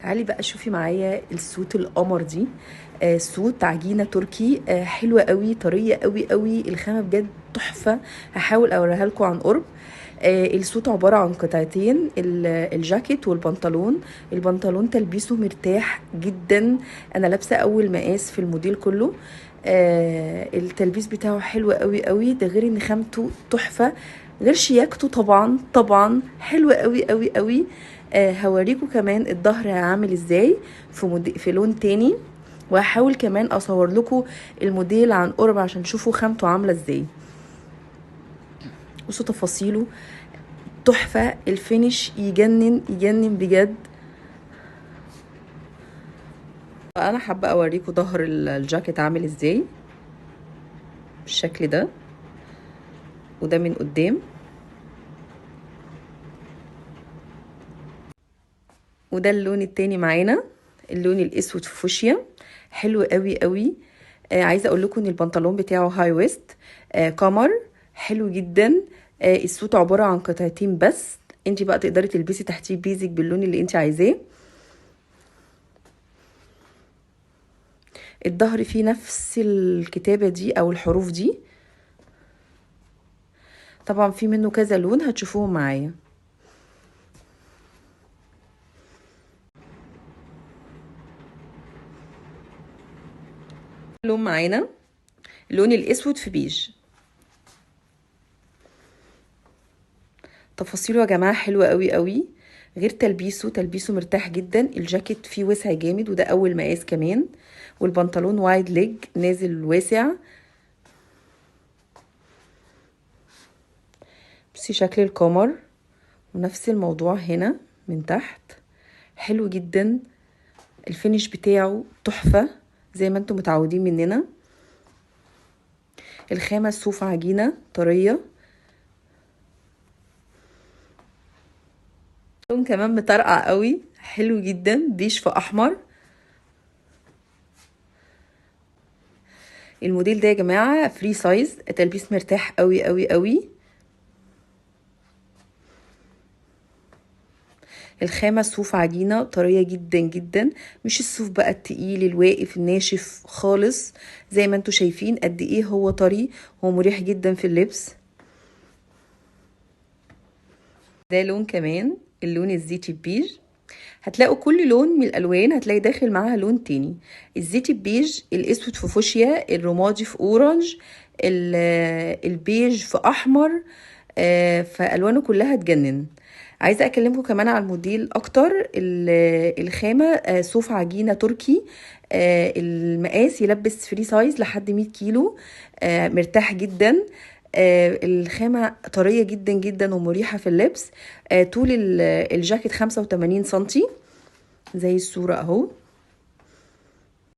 تعالي بقى شوفي معايا السوت القمر دي. سوت عجينه تركي، حلوه قوي، طريه قوي قوي، الخامه بجد تحفه. هحاول اوريها لكم عن قرب. السوت عباره عن قطعتين، الجاكيت والبنطلون. البنطلون تلبيسه مرتاح جدا، انا لابسه اول مقاس في الموديل كله. التلبيس بتاعه حلو قوي قوي، ده غير ان خامته تحفه، غير شياكته طبعا طبعا حلوه قوي قوي قوي. هوريكم كمان الظهر عامل ازاي في لون تاني، وهحاول كمان اصور لكم الموديل عن قرب عشان تشوفوا خامته عامله ازاي. بصوا تفاصيله تحفه، الفينش يجنن يجنن بجد. انا حابه اوريكم ظهر الجاكيت عامل ازاي بالشكل ده، وده من قدام، وده اللون التاني معانا، اللون الاسود في فوشيا، حلو قوي قوي. عايزه اقول لكم ان البنطلون بتاعه هاي ويست، قمر، حلو جدا. السوت عباره عن قطعتين بس، انت بقى تقدري تلبسي تحتيه بيزك باللون اللي انت عايزاه. الظهر فيه نفس الكتابه دي او الحروف دي، طبعا في منه كذا لون هتشوفوهم معايا. لون معانا اللون الاسود في بيج، تفاصيله يا جماعه حلوه قوي قوي، غير تلبيسه مرتاح جدا. الجاكيت فيه وسع جامد، وده اول مقاس كمان، والبنطلون وايد ليج نازل واسع. بصي شكل القمر، ونفس الموضوع هنا من تحت، حلو جدا. الفينش بتاعه تحفه زي ما انتم متعودين مننا. الخامه صوف عجينه طريه، لون كمان مطرقع قوي، حلو جدا، بيش في احمر. الموديل ده يا جماعه فري سايز، تلبيس مرتاح قوي قوي قوي. الخامة صوف عجينة طرية جدا جدا، مش الصوف بقى التقيل الواقف الناشف خالص. زي ما انتوا شايفين قد ايه هو طري، هو مريح جدا في اللبس. ده لون كمان، اللون الزيتي بيج. هتلاقوا كل لون من الالوان هتلاقي داخل معاها لون تاني. الزيتي بيج، الاسود في فوشيا، الرمادي في اورنج، البيج في احمر. فالوانه كلها تجنن. عايزه اكلمكم كمان على الموديل اكتر. الخامه صوف عجينه تركي، المقاس يلبس فري سايز لحد 100 كيلو، مرتاح جدا. الخامة طرية جدا جدا ومريحة في اللبس. طول الجاكيت 85 سنتي زي الصورة اهو.